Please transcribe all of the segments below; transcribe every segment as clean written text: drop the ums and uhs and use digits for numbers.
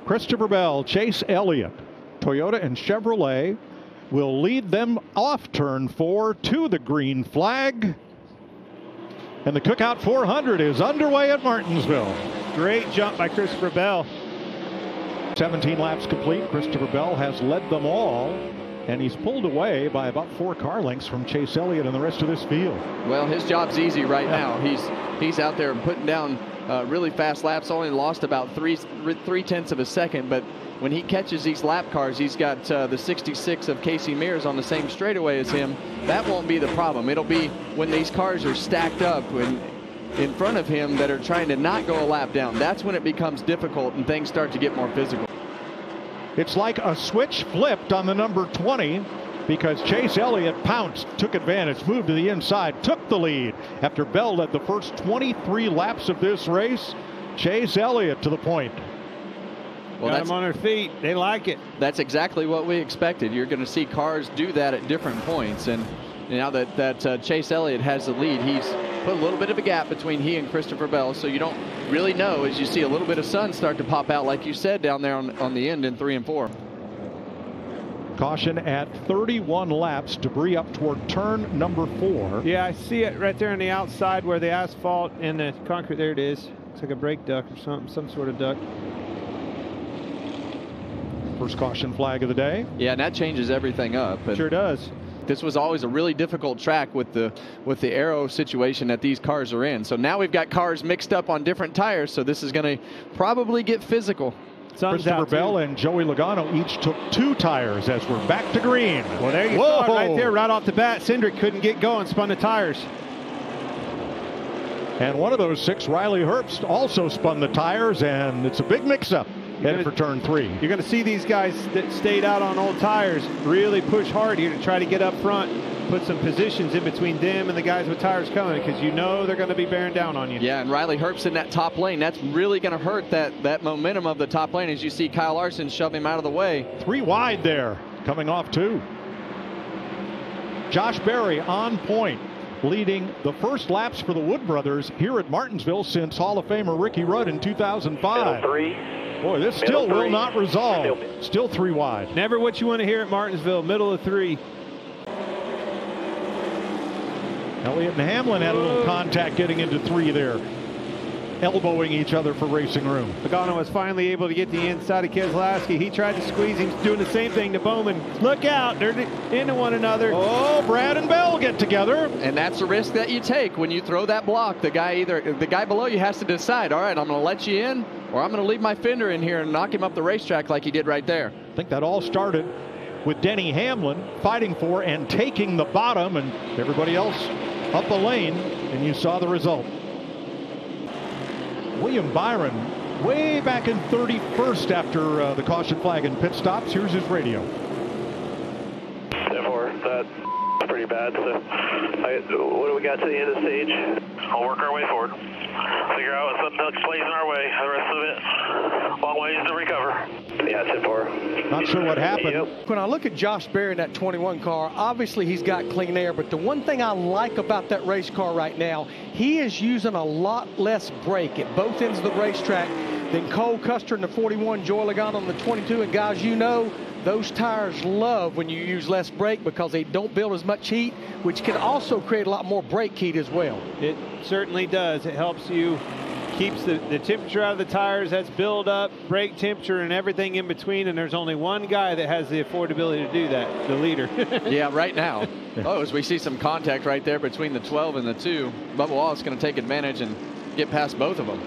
Christopher Bell, Chase Elliott, Toyota and Chevrolet will lead them off turn 4 to the green flag. And the Cookout 400 is underway at Martinsville. Great jump by Christopher Bell. 17 laps complete. Christopher Bell has led them all, and he's pulled away by about 4 car lengths from Chase Elliott and the rest of this field. Well, his job's easy right now. He's out there putting down really fast laps. Only lost about 3/10 of a second, but when he catches these lap cars, he's got the 66 of Casey Mears on the same straightaway as him. That won't be the problem. It'll be when these cars are stacked up in front of him that are trying to not go a lap down. That's when it becomes difficult and things start to get more physical. It's like a switch flipped on the number 20 because Chase Elliott pounced, took advantage, moved to the inside, took the lead. After Bell led the first 23 laps of this race, Chase Elliott to the point. Well, got them on their feet. They like it. That's exactly what we expected. You're going to see cars do that at different points. And now that Chase Elliott has the lead, he's put a little bit of a gap between he and Christopher Bell. So you don't really know as you see a little bit of sun start to pop out, like you said, down there on the end in 3 and 4. Caution at 31 laps. Debris up toward turn number 4. Yeah, I see it right there on the outside where the asphalt and the concrete. There it is. It's like a brake duct or something, some sort of duct. First caution flag of the day. Yeah, and that changes everything up. And sure does. This was always a really difficult track with the aero situation that these cars are in. So now we've got cars mixed up on different tires, so this is going to probably get physical. Christopher Bell and Joey Logano each took 2 tires as we're back to green. Well, there you go, right there, right off the bat. Cindric couldn't get going, spun the tires. And one of those 6, Riley Herbst, also spun the tires, and it's a big mix-up. Headed for turn 3. You're going to see these guys that stayed out on old tires really push hard here to try to get up front, put some positions in between them and the guys with tires coming, because you know they're going to be bearing down on you. Yeah, and Riley Herbst in that top lane, that's really going to hurt that momentum of the top lane as you see Kyle Larson shove him out of the way. 3 wide there, coming off 2. Josh Berry on point, leading the first laps for the Wood brothers here at Martinsville since Hall of Famer Ricky Rudd in 2005. Middle 3. Boy, this still will not resolve. Still 3 wide. Never what you want to hear at Martinsville, middle of 3. Elliott and Hamlin had a little contact getting into 3 there, elbowing each other for racing room. Logano was finally able to get the inside of Keselowski. He tried to squeeze him, doing the same thing to Bowman. Look out, they're into one another. Oh, Brad and Bell get together. And that's the risk that you take when you throw that block. The guy below you has to decide, all right, I'm going to let you in, or I'm going to leave my fender in here and knock him up the racetrack like he did right there. I think that all started with Denny Hamlin fighting for and taking the bottom, and everybody else up a lane, and you saw the result. William Byron way back in 31st after the caution flag and pit stops. Here's his radio. Therefore, that's pretty bad. So, what do we got to the end of the stage? I'll work our way forward. Figure out what something else plays in our way. The rest of it, long ways to recover. Yeah, 10-4. Not sure what happened. Yep. When I look at Josh Berry in that 21 car, obviously he's got clean air, but the one thing I like about that race car right now, he is using a lot less brake at both ends of the racetrack than Cole Custer in the 41, Joey Logano on the 22. And guys, you know, those tires love when you use less brake because they don't build as much heat, which can also create a lot more brake heat as well. It certainly does. It helps you, keeps the temperature out of the tires. That's build up, brake temperature, and everything in between. And there's only one guy that has the affordability to do that, the leader. Yeah, right now. Oh, as we see some contact right there between the 12 and the 2, Bubba Wallace going to take advantage and get past both of them.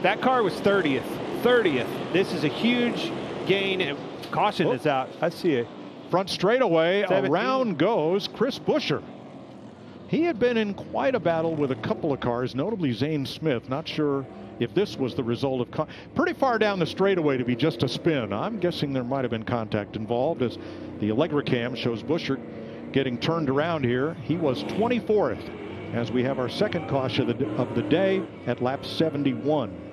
That car was 30th. 30th. This is a huge gain. And caution is out. I see it. Front straightaway, 17. around goes Chris Buescher. He had been in quite a battle with a couple of cars, notably Zane Smith. Not sure if this was the result of pretty far down the straightaway to be just a spin. I'm guessing there might have been contact involved, as the Allegra cam shows Buescher getting turned around here. He was 24th as we have our second caution of the day at lap 71.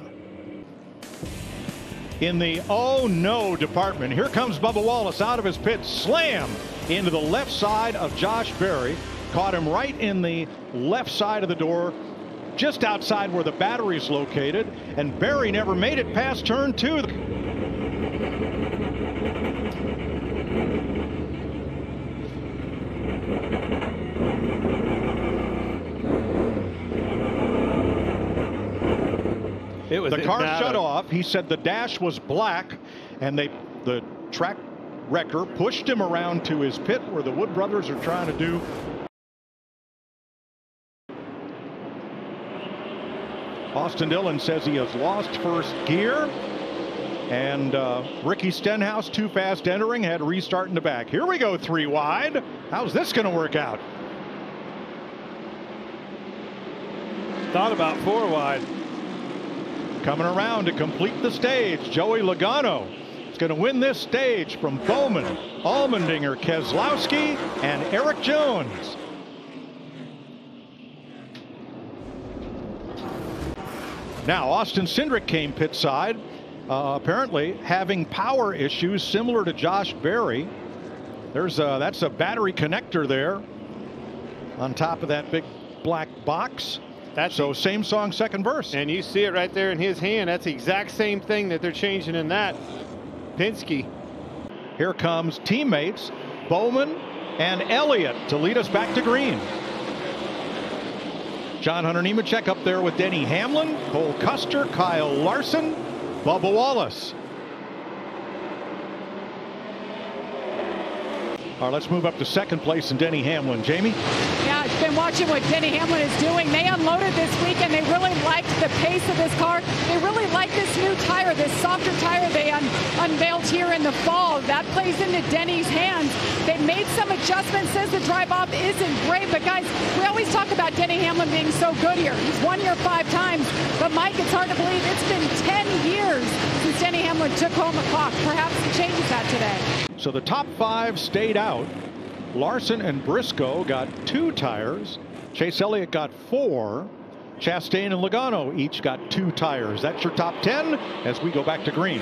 In the oh no department, here comes Bubba Wallace out of his pit, slam into the left side of Josh Berry. Caught him right in the left side of the door, just outside where the battery is located, and Berry never made it past turn 2. The car shut off. He said the dash was black, and the track wrecker pushed him around to his pit where the Wood brothers are trying to do. Austin Dillon says he has lost first gear, and Ricky Stenhouse, too fast entering, had to restart in the back. Here we go, 3 wide. How's this going to work out? Thought about 4 wide. Coming around to complete the stage, Joey Logano is going to win this stage from Bowman, Allmendinger, Keselowski, and Eric Jones. Now, Austin Cindric came pit side, apparently having power issues similar to Josh Berry. That's a battery connector there on top of that big black box. So same song, second verse. And you see it right there in his hand. That's the exact same thing that they're changing in that Penske. Here comes teammates Bowman and Elliott to lead us back to green. John Hunter Nemechek up there with Denny Hamlin, Cole Custer, Kyle Larson, Bubba Wallace. All right, let's move up to second place in Denny Hamlin. Jamie? Yeah, I've been watching what Denny Hamlin is doing. They unloaded this week, and they really liked the pace of this car. They really like this new tire, this softer tire they unveiled here in the fall. That plays into Denny's hands. They made some adjustments. Says the drive-off isn't great, but guys, we always talk about Denny Hamlin being so good here. He's won here 5 times, but Mike, it's hard to believe it's been 10 years since Denny Hamlin took home a clock. Perhaps he changes that today. So the top 5 stayed out. Larson and Briscoe got 2 tires. Chase Elliott got 4. Chastain and Logano each got 2 tires. That's your top 10 as we go back to green.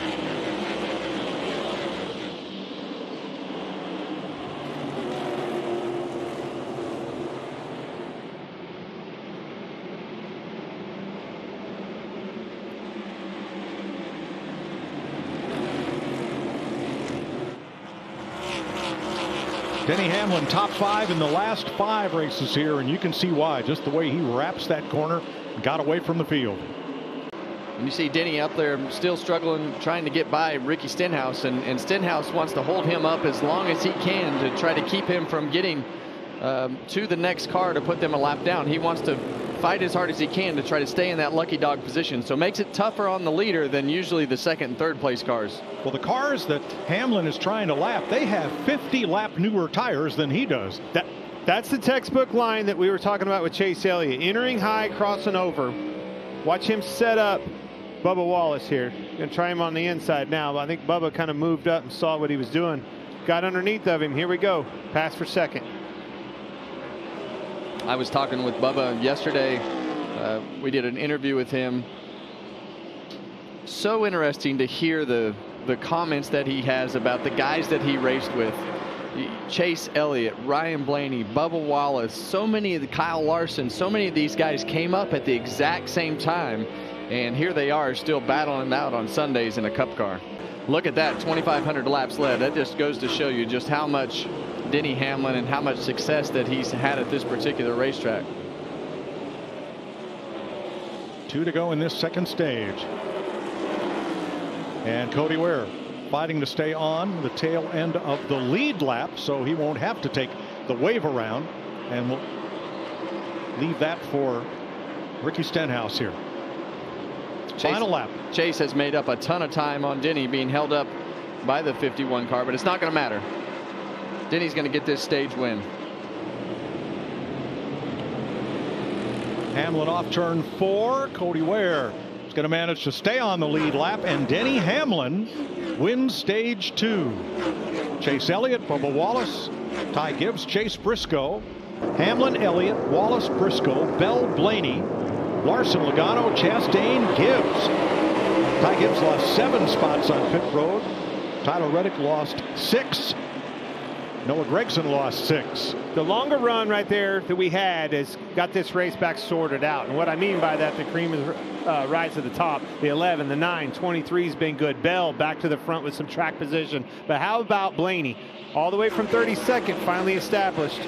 Denny Hamlin top 5 in the last 5 races here, and you can see why. Just the way he wraps that corner and got away from the field. And you see Denny up there still struggling, trying to get by Ricky Stenhouse, and Stenhouse wants to hold him up as long as he can to try to keep him from getting to the next car to put them a lap down. He wants to fight as hard as he can to try to stay in that lucky dog position. So makes it tougher on the leader than usually the second and third place cars. Well, the cars that Hamlin is trying to lap, they have 50 lap newer tires than he does. That's the textbook line that we were talking about with Chase Elliott. Entering high, crossing over. Watch him set up Bubba Wallace here. Going to try him on the inside now. But I think Bubba kind of moved up and saw what he was doing. Got underneath of him. Here we go. Pass for second. I was talking with Bubba yesterday. We did an interview with him. So interesting to hear the comments that he has about the guys that he raced with. Chase Elliott, Ryan Blaney, Bubba Wallace, so many of the Kyle Larson, so many of these guys came up at the exact same time, and here they are still battling out on Sundays in a cup car. Look at that, 2,500 laps led. That just goes to show you just how much Denny Hamlin and how much success that he's had at this particular racetrack. 2 to go in this second stage. And Cody Ware fighting to stay on the tail end of the lead lap, so he won't have to take the wave around, and we'll leave that for Ricky Stenhouse here. Final lap. Chase has made up a ton of time on Denny being held up by the 51 car, but it's not going to matter. Denny's going to get this stage win. Hamlin off turn 4. Cody Ware is going to manage to stay on the lead lap, and Denny Hamlin wins stage 2. Chase Elliott, Bubba Wallace, Ty Gibbs, Chase Briscoe, Hamlin, Elliott, Wallace, Briscoe, Bell, Blaney, Larson, Logano, Chastain, Gibbs. Ty Gibbs lost 7 spots on pit road. Tyler Reddick lost 6. Noah Gragson lost 6. The longer run right there that we had has got this race back sorted out. And what I mean by that, the cream is rise to the top. The 11, the 9, 23's been good. Bell back to the front with some track position. But how about Blaney? All the way from 32nd, finally established.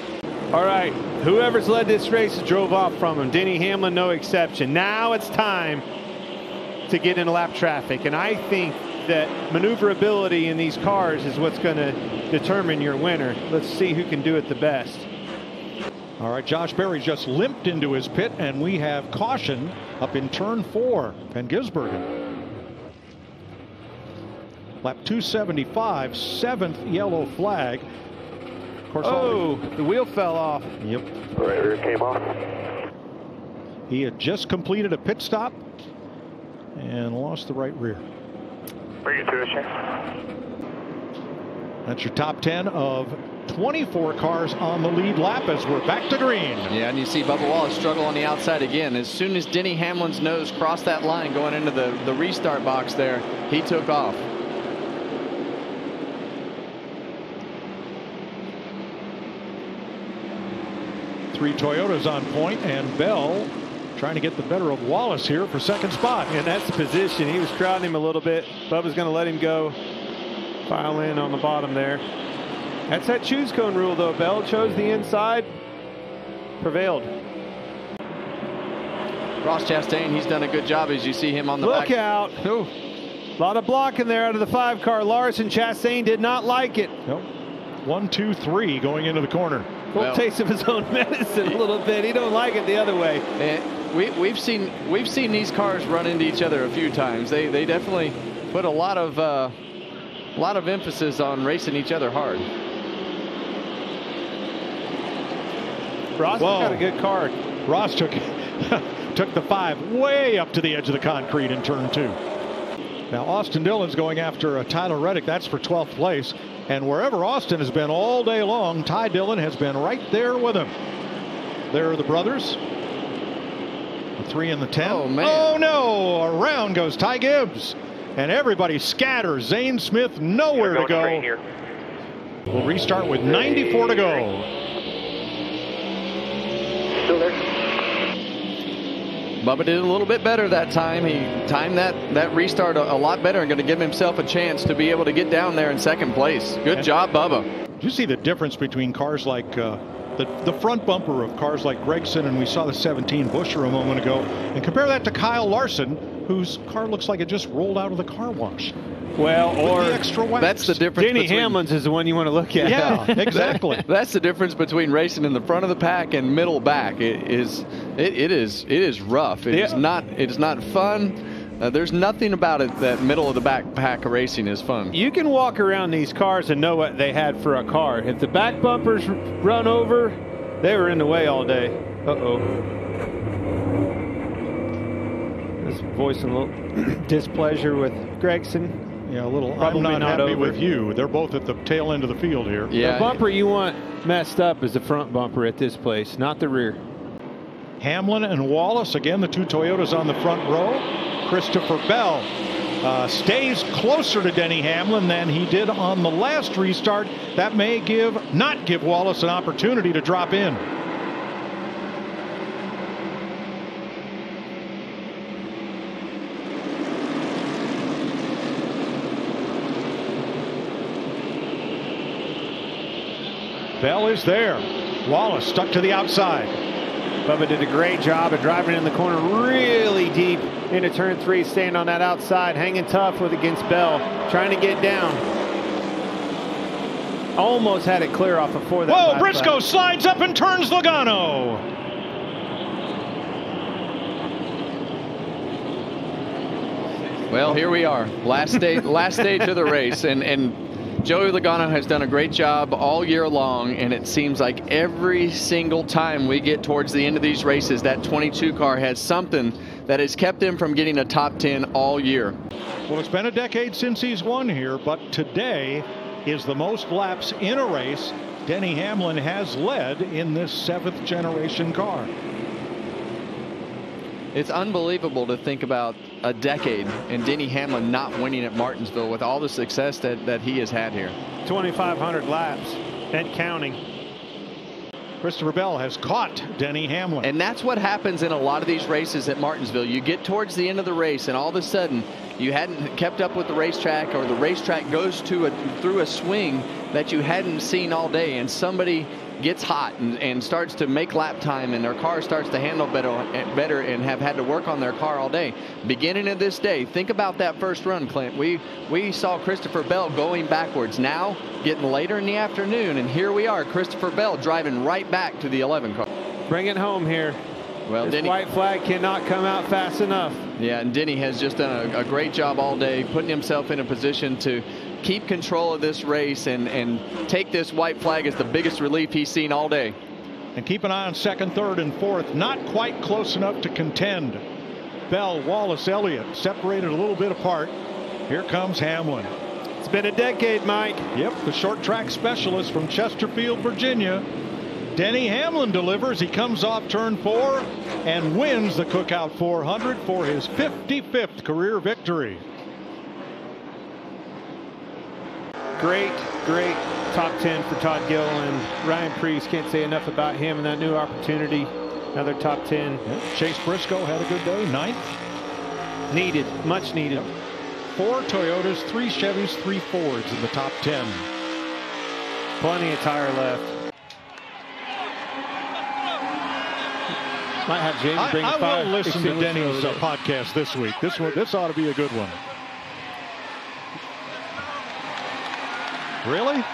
All right, whoever's led this race drove off from him. Denny Hamlin, no exception. Now it's time to get into lap traffic. And I think that maneuverability in these cars is what's going to determine your winner. Let's see who can do it the best. All right, Josh Berry just limped into his pit, and we have caution up in turn 4, Van Gisbergen. Lap 275, 7th yellow flag. Of course, the wheel fell off. Yep. Right rear came off. He had just completed a pit stop and lost the right rear. Bring it to us, That's your top 10 of 24 cars on the lead lap as we're back to green. Yeah, and you see Bubba Wallace struggle on the outside again. As soon as Denny Hamlin's nose crossed that line going into the restart box there, he took off. Three Toyotas on point, and Bell trying to get the better of Wallace here for second spot. And that's the position. He was crowding him a little bit. Bubba's going to let him go. File in on the bottom there. That's that choose cone rule, though. Bell chose the inside. Prevailed. Ross Chastain, he's done a good job as you see him on the back. Look out. Ooh. A lot of blocking there out of the 5 car. Larson, Chastain did not like it. Nope. 1, 2, 3 going into the corner. Full taste of his own medicine a little bit. He don't like it the other way. We've seen these cars run into each other a few times. They definitely put a lot of emphasis on racing each other hard. Ross got a good card. Ross took the 5 way up to the edge of the concrete in turn 2. Now Austin Dillon's going after Tyler Reddick. That's for 12th place. And wherever Austin has been all day long, Ty Dillon has been right there with him. There are the brothers. The 3 and the 10. Oh, man. Oh, no. Around goes Ty Gibbs. And everybody scatters. Zane Smith nowhere to go. We'll restart with 94 to go. Still there? Bubba did a little bit better that time. He timed that restart a lot better and going to give himself a chance to be able to get down there in second place. Good job, Bubba. Do you see the difference between cars like the front bumper of cars like Gragson, and we saw the 17 Buescher a moment ago, and compare that to Kyle Larson, whose car looks like it just rolled out of the car wash? Well, or the extra wax. That's the difference. Denny Hamlin's is the one you want to look at. Yeah, exactly. That's the difference between racing in the front of the pack and middle back. It is rough. It is not fun. There's nothing about it that middle of the back pack of racing is fun. You can walk around these cars and know what they had for a car. If the back bumpers run over, they were in the way all day. Uh-oh. Just voicing a little displeasure with Gragson. Yeah, a little. Probably I'm not happy over. with you. They're both at the tail end of the field here. Yeah. The bumper you want messed up is the front bumper at this place, not the rear. Hamlin and Wallace, again, the 2 Toyotas on the front row. Christopher Bell stays closer to Denny Hamlin than he did on the last restart. That may not give Wallace an opportunity to drop in. Bell is there. Wallace stuck to the outside. Bubba did a great job of driving in the corner really deep into turn 3, staying on that outside, hanging tough against Bell, trying to get down. Almost had it clear off before that. Whoa, Briscoe slides up and turns Logano. Well, here we are, last stage of the race, and Joey Logano has done a great job all year long, and it seems like every single time we get towards the end of these races, that 22 car has something that has kept him from getting a top 10 all year. Well, it's been a decade since he's won here, but today is the most laps in a race Denny Hamlin has led in this 7th generation car. It's unbelievable to think about a decade and Denny Hamlin not winning at Martinsville with all the success that he has had here. 2,500 laps. and counting. Christopher Bell has caught Denny Hamlin. And that's what happens in a lot of these races at Martinsville. You get towards the end of the race, and all of a sudden, you hadn't kept up with the racetrack, or the racetrack goes through a swing that you hadn't seen all day, and somebody gets hot and starts to make lap time, and their car starts to handle better and have had to work on their car all day. Beginning of this day, think about that first run, Clint. We saw Christopher Bell going backwards. Now getting later in the afternoon, and here we are, Christopher Bell driving right back to the 11 car. Bring it home here. Well, this Denny, white flag cannot come out fast enough. Yeah, and Denny has just done a great job all day, putting himself in a position to keep control of this race and take this white flag as the biggest relief he's seen all day. And keep an eye on second, third, and fourth. Not quite close enough to contend. Bell, Wallace, Elliott separated a little bit apart. Here comes Hamlin. It's been a decade, Mike. Yep, the short track specialist from Chesterfield, Virginia. Denny Hamlin delivers. He comes off turn 4 and wins the Cookout 400 for his 55th career victory. Great top 10 for Todd Gilliland. Ryan Preece, can't say enough about him and that new opportunity. Another top 10. Yep. Chase Briscoe had a good day, 9th. Needed, much needed. Yep. 4 Toyotas, 3 Chevys, 3 Fords in the top 10. Plenty of tire left. Might have Jamie bring I will listen to Denny's podcast this week. This ought to be a good one. Really?